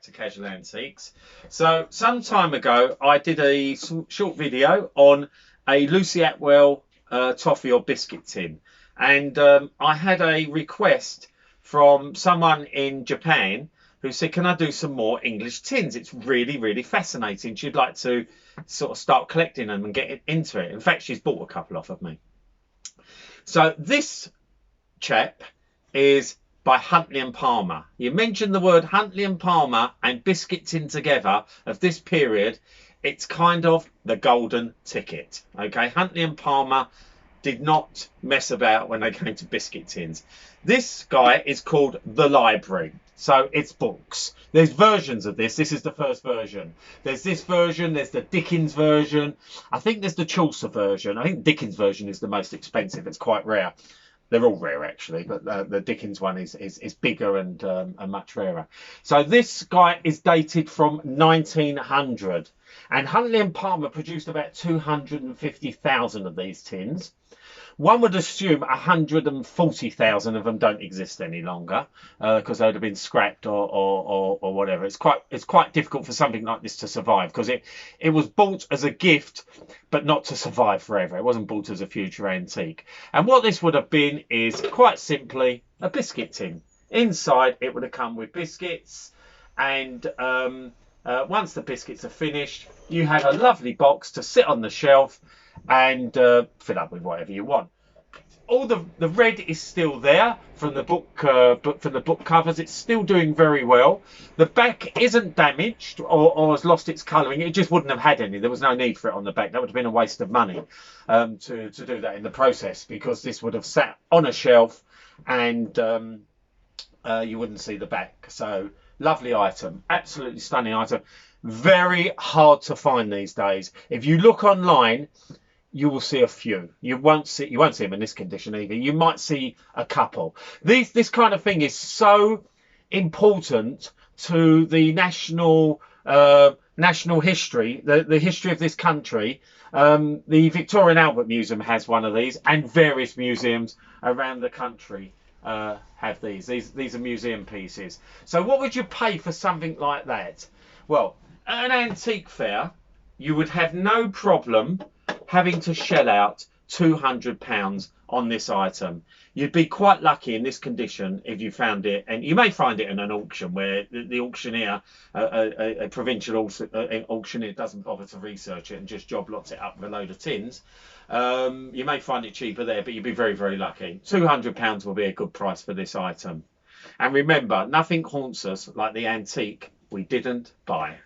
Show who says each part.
Speaker 1: to Casual Antiques. So some time ago I did a short video on a Lucy Atwell toffee or biscuit tin, and I had a request from someone in Japan who said, can I do some more English tins? It's really fascinating. She'd like to sort of start collecting them and get into it. In fact, she's bought a couple off of me. So this chap is by Huntley and Palmer. You mentioned the word Huntley and Palmer and biscuit tin together of this period, it's kind of the golden ticket. Okay, Huntley and Palmer did not mess about when they came to biscuit tins. This guy is called The Library. So it's books. There's versions of this. This is the first version. There's this version. There's the Dickens version. I think there's the Chaucer version. I think Dickens version is the most expensive. It's quite rare. They're all rare actually, but the Dickens one is bigger and much rarer. So this guy is dated from 1900, and Huntley and Palmer produced about 250,000 of these tins. One would assume 140,000 of them don't exist any longer because they'd have been scrapped or whatever. It's quite difficult for something like this to survive because it was bought as a gift, but not to survive forever. It wasn't bought as a future antique. And what this would have been is quite simply a biscuit tin. Inside, it would have come with biscuits, and once the biscuits are finished, you have a lovely box to sit on the shelf and fill up with whatever you want. All the red is still there from the book covers. It's still doing very well. The back isn't damaged or has lost its colouring. It just wouldn't have had any. There was no need for it on the back. That would have been a waste of money to do that in the process, because this would have sat on a shelf and you wouldn't see the back. So lovely item, absolutely stunning item. Very hard to find these days. If you look online, you will see a few. You won't see them in this condition either. You might see a couple. This kind of thing is so important to the national history, the history of this country. The Victoria and Albert Museum has one of these, and various museums around the country have these. These are museum pieces. So what would you pay for something like that? Well, at an antique fair, you would have no problem having to shell out £200 on this item. You'd be quite lucky in this condition if you found it, and you may find it in an auction where the auctioneer, a provincial auctioneer, doesn't bother to research it and just job lots it up with a load of tins. You may find it cheaper there, but you'd be very lucky. £200 will be a good price for this item. And remember, nothing haunts us like the antique we didn't buy.